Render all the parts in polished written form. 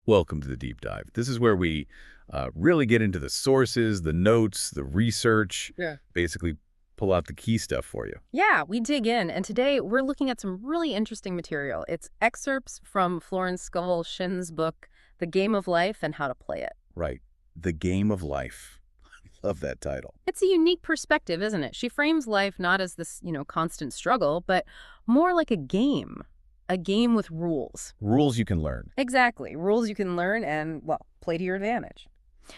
Welcome to the deep dive. This is where we really get into the sources, the notes, the research, Yeah. basically pull out the key stuff for you. Yeah, we dig in, and today we're looking at some really interesting material. It's excerpts from Florence Scovel Shinn's book, The Game of Life and How to Play It. Right. The Game of Life. Love that title. It's a unique perspective, isn't it? She frames life not as this, constant struggle, but more like a game with rules. Rules you can learn. Exactly, rules you can learn and, well, play to your advantage.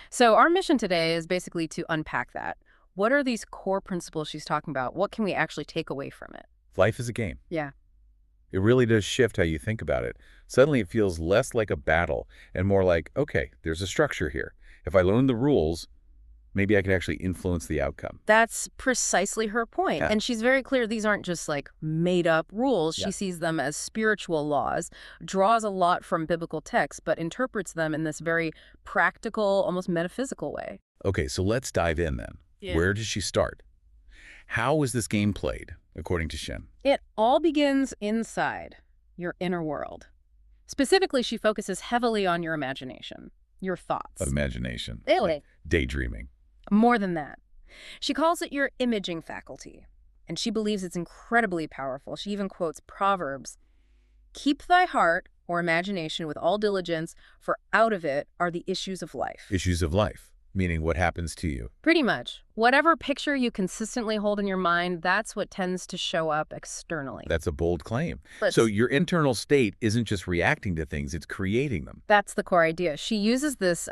So our mission today is basically to unpack that. What are these core principles she's talking about? What can we actually take away from it? Life is a game. Yeah. It really does shift how you think about it. Suddenly it feels less like a battle and more like, okay, there's a structure here. If I learn the rules, maybe I can actually influence the outcome. That's precisely her point. Yeah. And she's very clear these aren't just like made up rules. Yeah. She sees them as spiritual laws, draws a lot from biblical texts, but interprets them in this very practical, almost metaphysical way. Okay, so let's dive in then. Yeah. Where does she start? How is this game played, according to Shinn? It all begins inside your inner world. Specifically, she focuses heavily on your imagination, your thoughts. Imagination. Really? Like daydreaming. More than that. She calls it your imaging faculty, and she believes it's incredibly powerful. She even quotes Proverbs, "Keep thy heart or imagination with all diligence, for out of it are the issues of life." Issues of life, meaning what happens to you. Pretty much. Whatever picture you consistently hold in your mind, that's what tends to show up externally. That's a bold claim. Let's- So your internal state isn't just reacting to things, it's creating them. That's the core idea. She uses this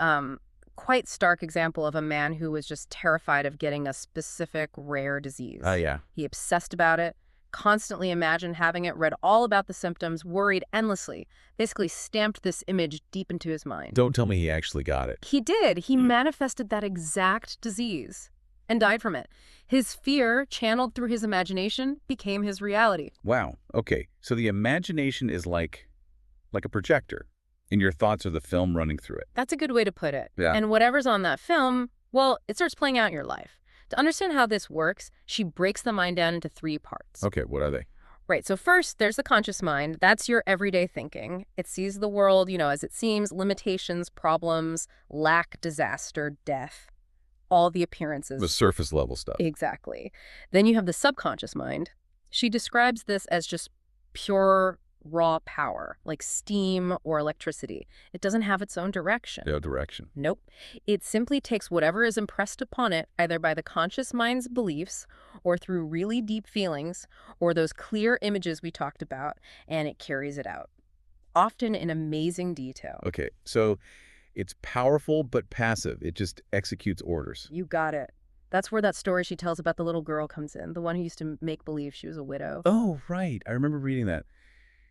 quite stark example of a man who was just terrified of getting a specific rare disease. Yeah. He obsessed about it, constantly imagined having it, read all about the symptoms, worried endlessly, basically stamped this image deep into his mind. Don't tell me he actually got it. He did. He manifested that exact disease and died from it. His fear, channeled through his imagination, became his reality. Wow. Okay. So the imagination is like a projector, and your thoughts are the film running through it. That's a good way to put it. Yeah. And whatever's on that film, well, it starts playing out in your life. To understand how this works, she breaks the mind down into 3 parts. Okay, what are they? Right, so first, there's the conscious mind. That's your everyday thinking. It sees the world, as it seems, limitations, problems, lack, disaster, death, all the appearances. The surface level stuff. Exactly. Then you have the subconscious mind. She describes this as just pure raw power, like steam or electricity. It doesn't have its own direction. No direction. Nope. It simply takes whatever is impressed upon it, either by the conscious mind's beliefs or through really deep feelings or those clear images we talked about, and it carries it out, often in amazing detail. Okay, so it's powerful but passive. It just executes orders. You got it. That's where that story she tells about the little girl comes in, the one who used to make believe she was a widow. Oh, right. I remember reading that.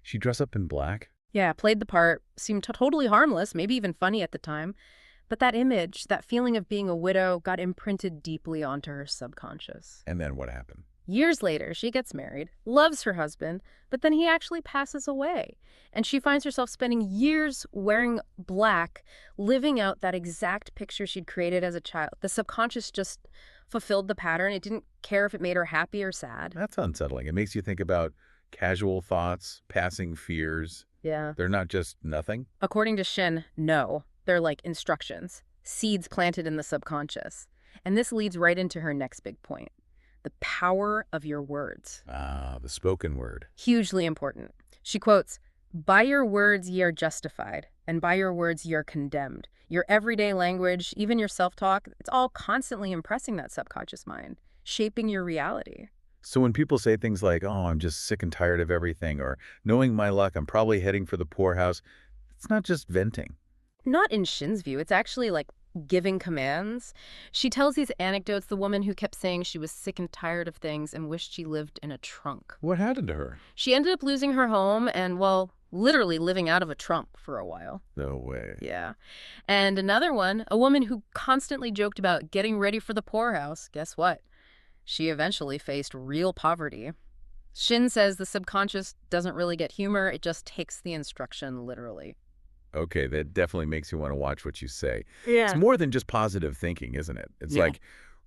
She dressed up in black? Yeah, played the part, seemed totally harmless, maybe even funny at the time. But that image, that feeling of being a widow, got imprinted deeply onto her subconscious. And then what happened? Years later, she gets married, loves her husband, but then he actually passes away. And she finds herself spending years wearing black, living out that exact picture she'd created as a child. The subconscious just fulfilled the pattern. It didn't care if it made her happy or sad. That's unsettling. It makes you think about casual thoughts, passing fears. Yeah. They're not just nothing. According to Shinn, no. They're like instructions, seeds planted in the subconscious. And this leads right into her next big point. The power of your words. Ah, the spoken word. Hugely important. She quotes, "By your words ye are justified, and by your words ye are condemned." Your everyday language, even your self-talk, it's all constantly impressing that subconscious mind, shaping your reality. So when people say things like, oh, I'm just sick and tired of everything, or knowing my luck, I'm probably heading for the poorhouse, it's not just venting. Not in Shinn's view. It's actually like giving commands. She tells these anecdotes, the woman who kept saying she was sick and tired of things and wished she lived in a trunk. What happened to her? She ended up losing her home and, well, literally living out of a trunk for a while. No way. Yeah. And another one, a woman who constantly joked about getting ready for the poorhouse. Guess what? She eventually faced real poverty. Shinn says the subconscious doesn't really get humor. It just takes the instruction literally. Okay, that definitely makes you want to watch what you say. Yeah. It's more than just positive thinking, isn't it? It's Yeah. like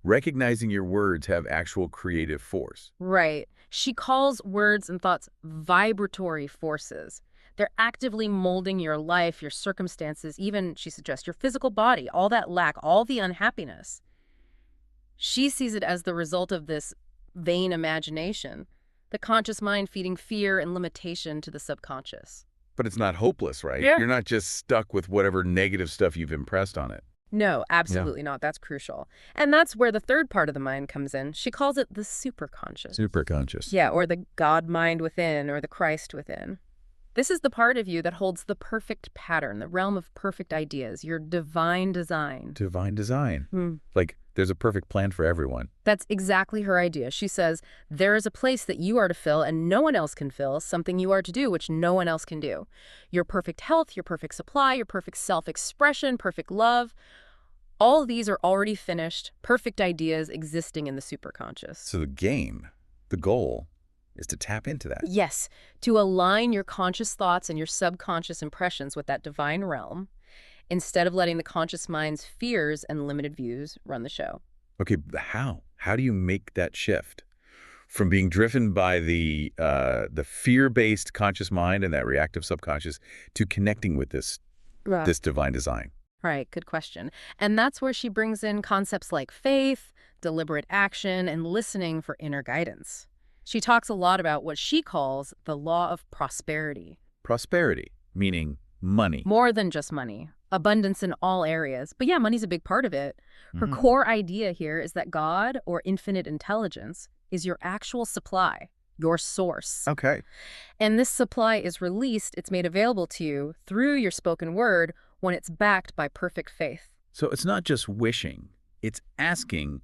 recognizing your words have actual creative force. Right. She calls words and thoughts vibratory forces. They're actively molding your life, your circumstances, even, she suggests, your physical body, all that lack, all the unhappiness. She sees it as the result of this vain imagination, the conscious mind feeding fear and limitation to the subconscious. But it's not hopeless, right? Yeah. You're not just stuck with whatever negative stuff you've impressed on it. No, absolutely not. That's crucial. And that's where the third part of the mind comes in. She calls it the superconscious. Superconscious. Yeah, or the God mind within, or the Christ within. This is the part of you that holds the perfect pattern, the realm of perfect ideas, your divine design. Divine design. Like, there's a perfect plan for everyone. That's exactly her idea. She says, there is a place that you are to fill and no one else can fill, something you are to do which no one else can do. Your perfect health, your perfect supply, your perfect self-expression, perfect love. All of these are already finished, perfect ideas existing in the superconscious. So the goal, is to tap into that. Yes, to align your conscious thoughts and your subconscious impressions with that divine realm, instead of letting the conscious mind's fears and limited views run the show. Okay, but how? How do you make that shift from being driven by the fear-based conscious mind and that reactive subconscious to connecting with this divine design? Right, good question. And that's where she brings in concepts like faith, deliberate action, and listening for inner guidance. She talks a lot about what she calls the law of prosperity. Prosperity, meaning money. More than just money. Abundance in all areas. But yeah, money's a big part of it. Her core idea here is that God, or infinite intelligence, is your actual supply, your source. Okay. And this supply is released, it's made available to you through your spoken word when it's backed by perfect faith. So it's not just wishing, it's asking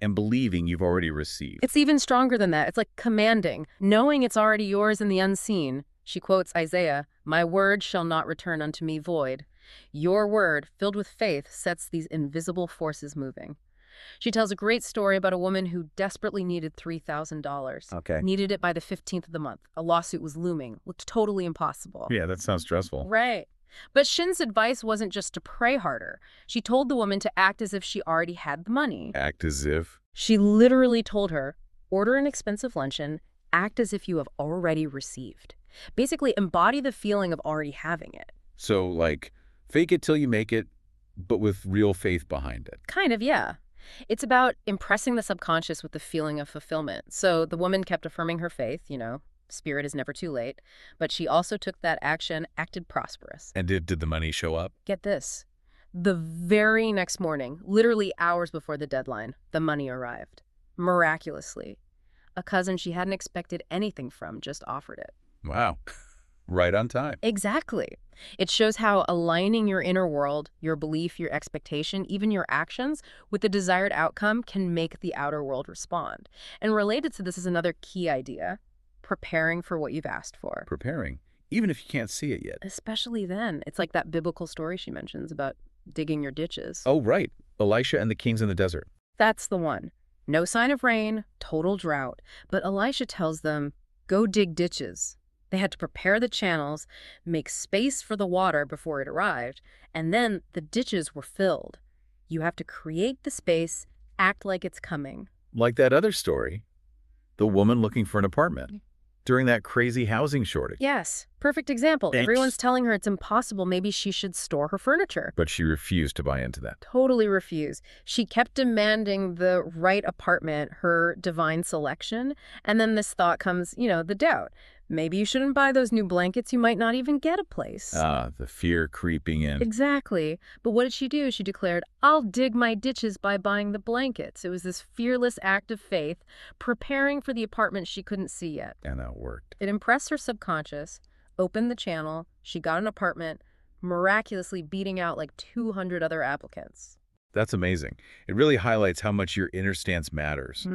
and believing you've already received. It's even stronger than that. It's like commanding, knowing it's already yours in the unseen. She quotes Isaiah, "My word shall not return unto me void." Your word, filled with faith, sets these invisible forces moving. She tells a great story about a woman who desperately needed $3,000. Okay. Needed it by the 15th of the month. A lawsuit was looming. Looked totally impossible. Yeah, that sounds stressful. Right. But Shinn's advice wasn't just to pray harder. She told the woman to act as if she already had the money. Act as if? She literally told her, order an expensive luncheon, act as if you have already received. Basically, embody the feeling of already having it. So, like, fake it till you make it, but with real faith behind it. Kind of, yeah. It's about impressing the subconscious with the feeling of fulfillment. So the woman kept affirming her faith, spirit is never too late. But she also took that action, acted prosperous. And did the money show up? Get this. The very next morning, literally hours before the deadline, the money arrived. Miraculously. A cousin she hadn't expected anything from just offered it. Wow. Right on time. Exactly. It shows how aligning your inner world, your belief, your expectation, even your actions with the desired outcome can make the outer world respond. And related to this is another key idea, preparing for what you've asked for. Preparing, even if you can't see it yet. Especially then. It's like that biblical story she mentions about digging your ditches. Oh, right. Elisha and the kings in the desert. That's the one. No sign of rain, total drought. But Elisha tells them, go dig ditches. They had to prepare the channels, make space for the water before it arrived, and then the ditches were filled. You have to create the space, act like it's coming. Like that other story, the woman looking for an apartment during that crazy housing shortage. Yes, perfect example. Everyone's telling her it's impossible. Maybe she should store her furniture. But she refused to buy into that. Totally refused. She kept demanding the right apartment, her divine selection, and then this thought comes, the doubt. Maybe you shouldn't buy those new blankets. You might not even get a place. The fear creeping in. Exactly. But what did she do? She declared, I'll dig my ditches by buying the blankets. It was this fearless act of faith, preparing for the apartment she couldn't see yet. And that worked. It impressed her subconscious, opened the channel, she got an apartment, miraculously beating out like 200 other applicants. That's amazing. It really highlights how much your inner stance matters.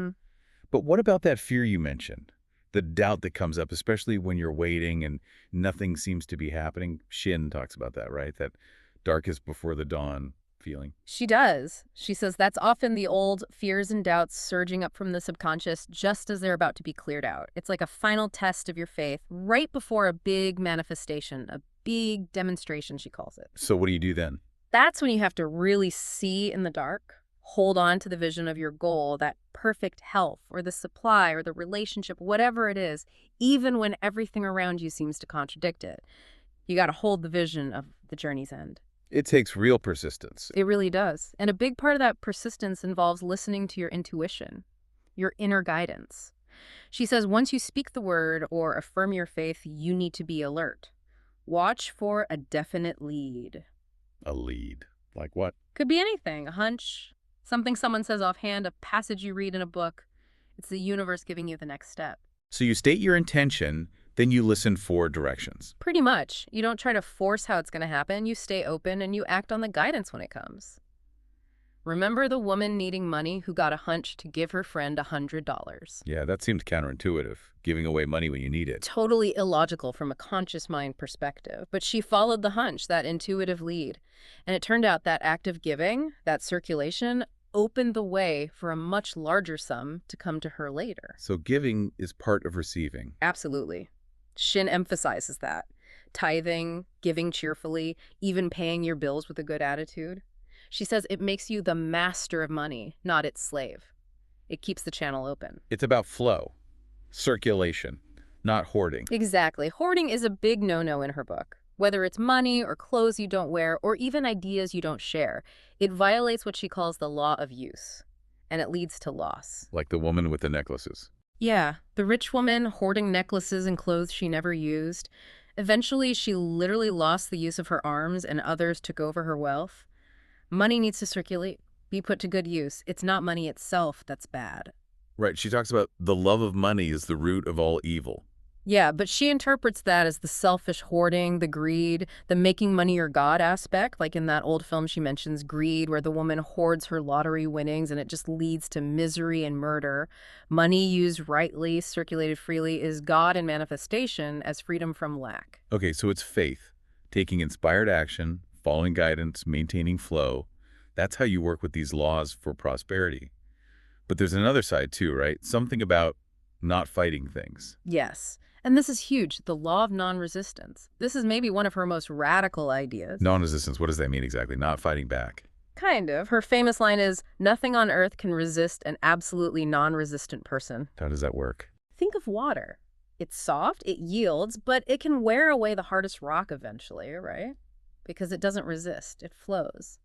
But what about that fear you mentioned? The doubt that comes up, especially when you're waiting and nothing seems to be happening. Shinn talks about that, right? That darkest before the dawn feeling. She does. She says that's often the old fears and doubts surging up from the subconscious just as they're about to be cleared out. It's like a final test of your faith right before a big manifestation, a big demonstration, she calls it. So what do you do then? That's when you have to really see in the dark, hold on to the vision of your goal, that perfect health or the supply or the relationship, whatever it is, even when everything around you seems to contradict it. You got to hold the vision of the journey's end. It takes real persistence. It really does. And a big part of that persistence involves listening to your intuition, your inner guidance. She says once you speak the word or affirm your faith, you need to be alert. Watch for a definite lead. A lead. Like what? Could be anything, a hunch, something someone says offhand, a passage you read in a book. It's the universe giving you the next step. So you state your intention, then you listen for directions. Pretty much. You don't try to force how it's going to happen. You stay open and you act on the guidance when it comes. Remember the woman needing money who got a hunch to give her friend $100. Yeah, that seems counterintuitive, giving away money when you need it. Totally illogical from a conscious mind perspective. But she followed the hunch, that intuitive lead. And it turned out that act of giving, that circulation, opened the way for a much larger sum to come to her later. So giving is part of receiving. Absolutely. Shinn emphasizes that. Tithing, giving cheerfully, even paying your bills with a good attitude. She says it makes you the master of money, not its slave. It keeps the channel open. It's about flow, circulation, not hoarding. Exactly. Hoarding is a big no-no in her book. Whether it's money or clothes you don't wear or even ideas you don't share, it violates what she calls the law of use, and it leads to loss. Like the woman with the necklaces. Yeah, the rich woman hoarding necklaces and clothes she never used. Eventually, she literally lost the use of her arms and others took over her wealth. Money needs to circulate, be put to good use. It's not money itself that's bad. Right, she talks about the love of money is the root of all evil. Yeah, but she interprets that as the selfish hoarding, the greed, the making money your god aspect. Like in that old film she mentions, Greed, where the woman hoards her lottery winnings and it just leads to misery and murder. Money used rightly, circulated freely, is God in manifestation as freedom from lack. Okay, so it's faith, taking inspired action, following guidance, maintaining flow. That's how you work with these laws for prosperity. But there's another side too, right? Something about not fighting things. Yes. And this is huge, the law of non-resistance. This is maybe one of her most radical ideas. Non-resistance, what does that mean exactly? Not fighting back. Kind of. Her famous line is, "Nothing on earth can resist an absolutely non-resistant person." How does that work? Think of water. It's soft, it yields, but it can wear away the hardest rock eventually, right? Because it doesn't resist, it flows.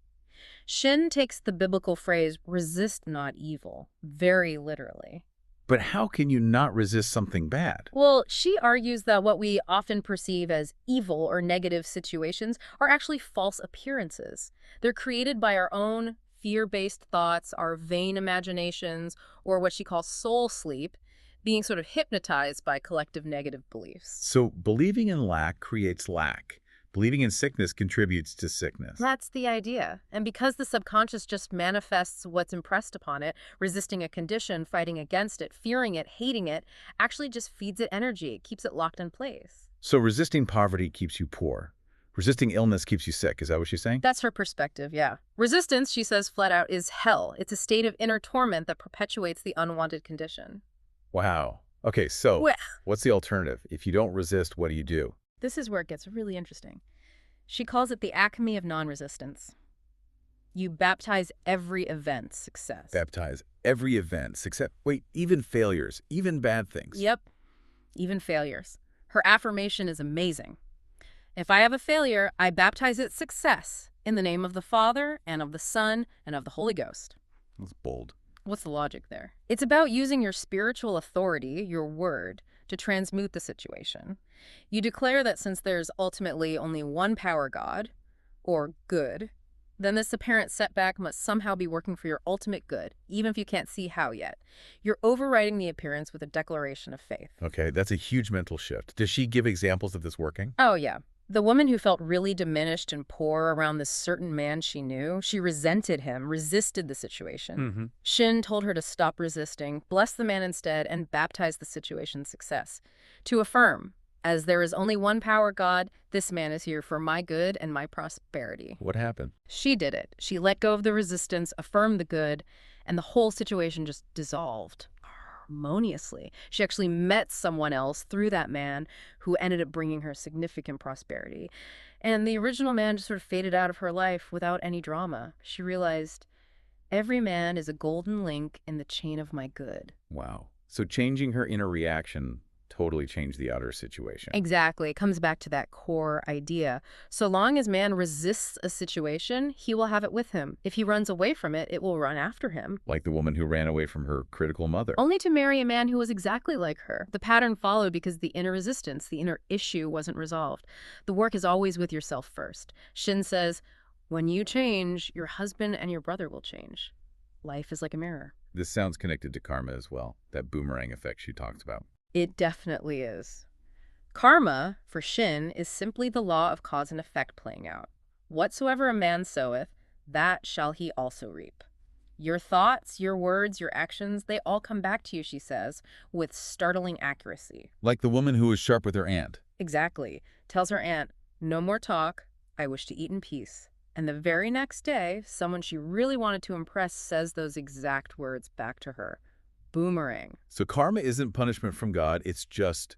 Shinn takes the biblical phrase, resist not evil, very literally. But how can you not resist something bad? Well, she argues that what we often perceive as evil or negative situations are actually false appearances. They're created by our own fear-based thoughts, our vain imaginations, or what she calls soul sleep, being sort of hypnotized by collective negative beliefs. So believing in lack creates lack. Believing in sickness contributes to sickness. That's the idea. And because the subconscious just manifests what's impressed upon it, resisting a condition, fighting against it, fearing it, hating it, actually just feeds it energy. It keeps it locked in place. So resisting poverty keeps you poor. Resisting illness keeps you sick. Is that what she's saying? That's her perspective, yeah. Resistance, she says flat out, is hell. It's a state of inner torment that perpetuates the unwanted condition. Wow. Okay, so Well, what's the alternative? If you don't resist, what do you do? this is where it gets really interesting. She calls it the acme of non-resistance. You baptize every event success. Baptize every event, except, wait, even failures, even bad things. Yep, even failures. Her affirmation is amazing. If I have a failure, I baptize it success in the name of the Father and of the Son and of the Holy Ghost. That's bold. What's the logic there? It's about using your spiritual authority, your word, to transmute the situation. You declare that since there's ultimately only one power God, or good, then this apparent setback must somehow be working for your ultimate good, even if you can't see how yet. You're overriding the appearance with a declaration of faith. Okay, that's a huge mental shift. Does she give examples of this working? Oh, yeah. The woman who felt really diminished and poor around this certain man she knew, she resented him, resisted the situation. Shinn told her to stop resisting, bless the man instead, and baptize the situation's success. To affirm, as there is only one power God, this man is here for my good and my prosperity. What happened? She did it. She let go of the resistance, affirmed the good, and the whole situation just dissolved harmoniously. She actually met someone else through that man who ended up bringing her significant prosperity. And the original man just sort of faded out of her life without any drama. She realized Every man is a golden link in the chain of my good. Wow. So changing her inner reaction totally changed the outer situation. Exactly. It comes back to that core idea. So long as man resists a situation, he will have it with him. If he runs away from it, it will run after him. Like the woman who ran away from her critical mother. Only to marry a man who was exactly like her. The pattern followed because the inner resistance, the inner issue wasn't resolved. The work is always with yourself first. Shinn says, when you change, your husband and your brother will change. Life is like a mirror. This sounds connected to karma as well, that boomerang effect she talks about. It definitely is. Karma, for Shinn, is simply the law of cause and effect playing out. Whatsoever a man soweth, that shall he also reap. Your thoughts, your words, your actions, they all come back to you, she says, with startling accuracy. Like the woman who was sharp with her aunt. Exactly. Tells her aunt, no more talk, I wish to eat in peace. And the very next day, someone she really wanted to impress says those exact words back to her. Boomerang. So karma isn't punishment from God, it's just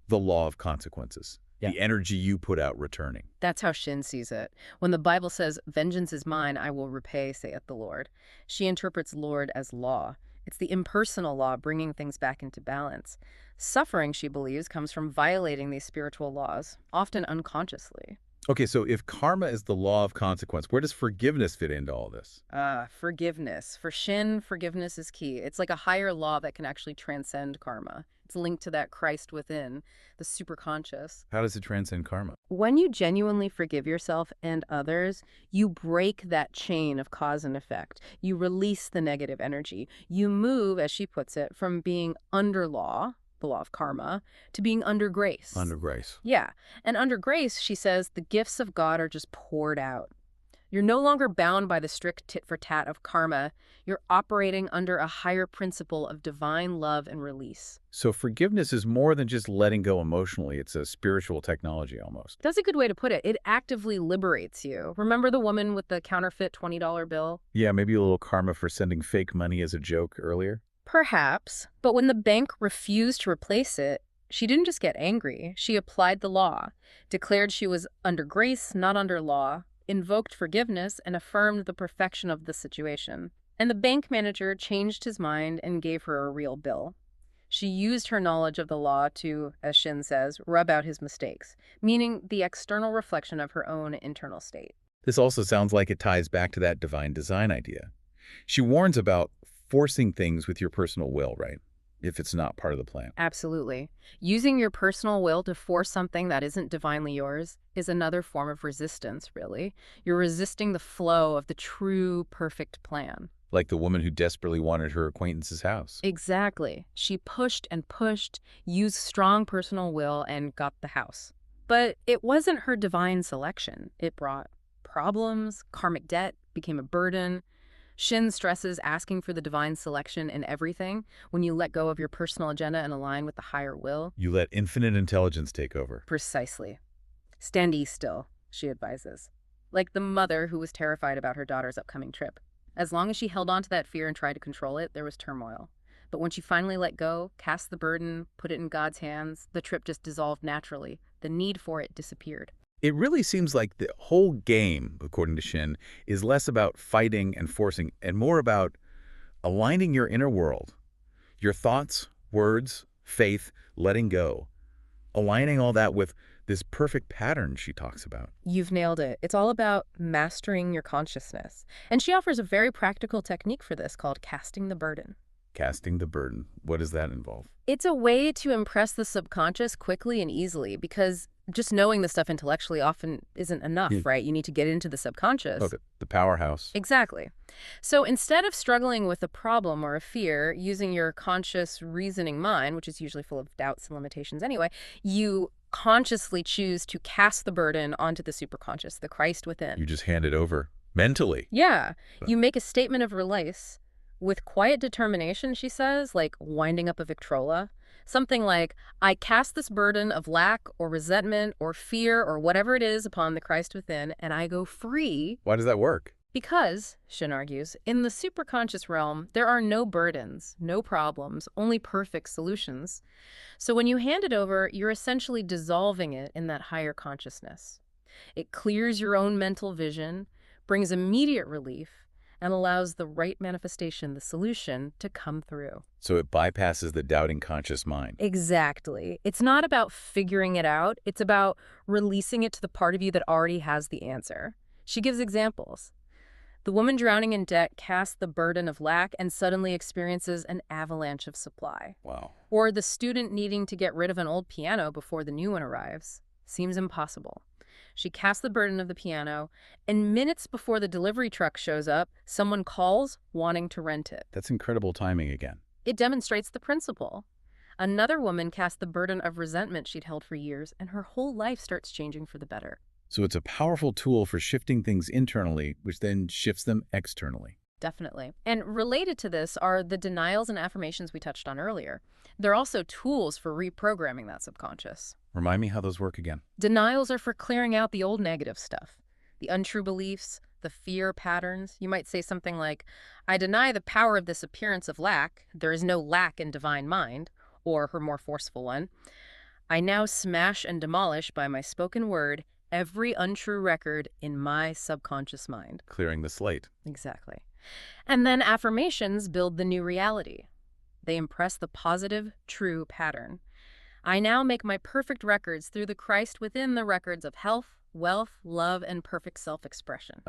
the law of consequences. Yeah. The energy you put out returning. That's how Shinn sees it. When the Bible says, vengeance is mine, I will repay, saith the Lord, she interprets Lord as law. It's the impersonal law bringing things back into balance. Suffering, she believes, comes from violating these spiritual laws, often unconsciously. Okay, so if karma is the law of consequence, where does forgiveness fit into all this? Forgiveness. For Shinn, forgiveness is key. It's like a higher law that can actually transcend karma. It's linked to that Christ within, the superconscious. How does it transcend karma? When you genuinely forgive yourself and others, you break that chain of cause and effect. You release the negative energy. You move, as she puts it, from being under law, the law of karma, to being under grace. Under grace. Yeah. And under grace, she says, the gifts of God are just poured out. You're no longer bound by the strict tit-for-tat of karma. You're operating under a higher principle of divine love and release. So forgiveness is more than just letting go emotionally. It's a spiritual technology almost. That's a good way to put it. It actively liberates you. Remember the woman with the counterfeit $20 bill? Yeah, maybe a little karma for sending fake money as a joke earlier. Perhaps. But when the bank refused to replace it, she didn't just get angry. She applied the law, declared she was under grace, not under law, invoked forgiveness, and affirmed the perfection of the situation. And the bank manager changed his mind and gave her a real bill. She used her knowledge of the law to, as Shinn says, rub out his mistakes, meaning the external reflection of her own internal state. This also sounds like it ties back to that divine design idea. She warns about forcing things with your personal will, right? If it's not part of the plan. Absolutely. Using your personal will to force something that isn't divinely yours is another form of resistance, really. You're resisting the flow of the true, perfect plan. Like the woman who desperately wanted her acquaintance's house. Exactly. She pushed and pushed, used strong personal will, and got the house. But it wasn't her divine selection. It brought problems, karmic debt, became a burden. Shinn stresses asking for the divine selection in everything. When you let go of your personal agenda and align with the higher will. You let infinite intelligence take over. Precisely. Stand still, she advises. Like the mother who was terrified about her daughter's upcoming trip. As long as she held on to that fear and tried to control it, there was turmoil. But when she finally let go, cast the burden, put it in God's hands, the trip just dissolved naturally. The need for it disappeared. It really seems like the whole game, according to Shinn, is less about fighting and forcing and more about aligning your inner world, your thoughts, words, faith, letting go, aligning all that with this perfect pattern she talks about. You've nailed it. It's all about mastering your consciousness. And she offers a very practical technique for this called casting the burden. Casting the burden. What does that involve? It's a way to impress the subconscious quickly and easily because just knowing the stuff intellectually often isn't enough, right? You need to get into the subconscious. Okay, the powerhouse. Exactly. So instead of struggling with a problem or a fear, using your conscious reasoning mind, which is usually full of doubts and limitations anyway, you consciously choose to cast the burden onto the superconscious, the Christ within. You just hand it over mentally. Yeah. You make a statement of release with quiet determination, she says, like winding up a Victrola. Something like, I cast this burden of lack or resentment or fear or whatever it is upon the Christ within, and I go free. Why does that work? Because, Shinn argues, in the superconscious realm, there are no burdens, no problems, only perfect solutions. So when you hand it over, you're essentially dissolving it in that higher consciousness. It clears your own mental vision, brings immediate relief, and allows the right manifestation, the solution, to come through. So it bypasses the doubting conscious mind. Exactly. It's not about figuring it out. It's about releasing it to the part of you that already has the answer. She gives examples. The woman drowning in debt casts the burden of lack and suddenly experiences an avalanche of supply. Wow. Or the student needing to get rid of an old piano before the new one arrives. Seems impossible. She casts the burden of the piano, and minutes before the delivery truck shows up, someone calls wanting to rent it. That's incredible timing again. It demonstrates the principle. Another woman cast the burden of resentment she'd held for years, and her whole life starts changing for the better. So it's a powerful tool for shifting things internally, which then shifts them externally. Definitely. And related to this are the denials and affirmations we touched on earlier. They're also tools for reprogramming that subconscious. Remind me how those work again. Denials are for clearing out the old negative stuff, the untrue beliefs, the fear patterns. You might say something like, I deny the power of this appearance of lack. There is no lack in divine mind. Or her more forceful one, I now smash and demolish by my spoken word every untrue record in my subconscious mind. Clearing the slate. Exactly. And then affirmations build the new reality. They impress the positive, true pattern. I now make my perfect records through the Christ within the records of health, wealth, love, and perfect self-expression.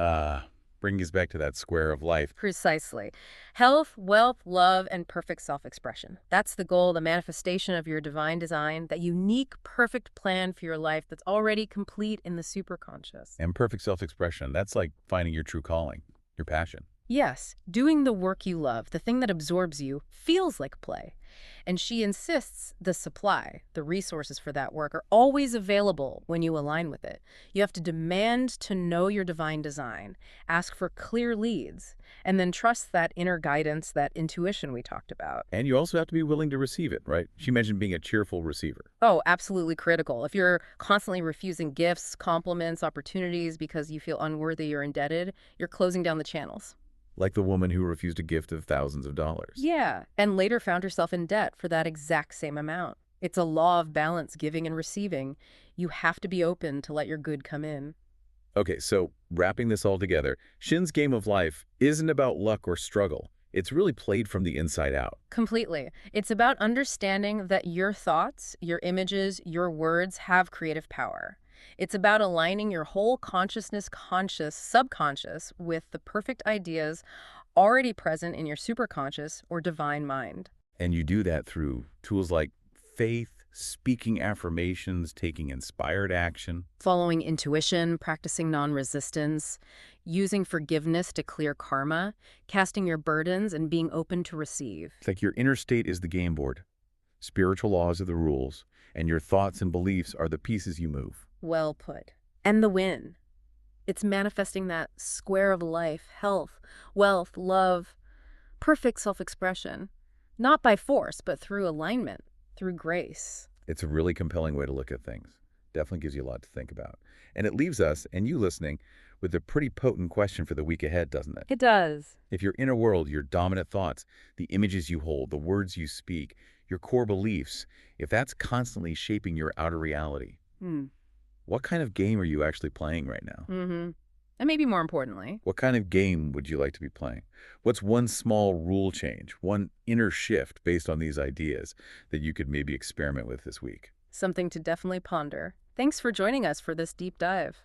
Bringing us back to that square of life. Precisely. Health, wealth, love, and perfect self-expression. That's the goal, the manifestation of your divine design, that unique, perfect plan for your life that's already complete in the superconscious. And perfect self-expression. That's like finding your true calling, your passion. Yes, doing the work you love, the thing that absorbs you, feels like play. And she insists the supply, the resources for that work, are always available when you align with it. You have to demand to know your divine design, ask for clear leads, and then trust that inner guidance, that intuition we talked about. And you also have to be willing to receive it, right? She mentioned being a cheerful receiver. Oh, absolutely critical. If you're constantly refusing gifts, compliments, opportunities because you feel unworthy or indebted, you're closing down the channels. Like the woman who refused a gift of thousands of dollars. Yeah, and later found herself in debt for that exact same amount. It's a law of balance, giving and receiving. You have to be open to let your good come in. Okay, so wrapping this all together, Shinn's game of life isn't about luck or struggle. It's really played from the inside out. Completely. It's about understanding that your thoughts, your images, your words have creative power. It's about aligning your whole consciousness, conscious, subconscious with the perfect ideas already present in your superconscious or divine mind. And you do that through tools like faith, speaking affirmations, taking inspired action. Following intuition, practicing non-resistance, using forgiveness to clear karma, casting your burdens, and being open to receive. It's like your inner state is the game board. Spiritual laws are the rules, and your thoughts and beliefs are the pieces you move. Well put. And the win. It's manifesting that square of life, health, wealth, love, perfect self-expression. Not by force, but through alignment, through grace. It's a really compelling way to look at things. Definitely gives you a lot to think about. And it leaves us, and you listening, with a pretty potent question for the week ahead, doesn't it? It does. If your inner world, your dominant thoughts, the images you hold, the words you speak, your core beliefs, if that's constantly shaping your outer reality, what kind of game are you actually playing right now? And maybe more importantly, What kind of game would you like to be playing? What's one small rule change, one inner shift based on these ideas that you could maybe experiment with this week? something to definitely ponder. Thanks for joining us for this deep dive.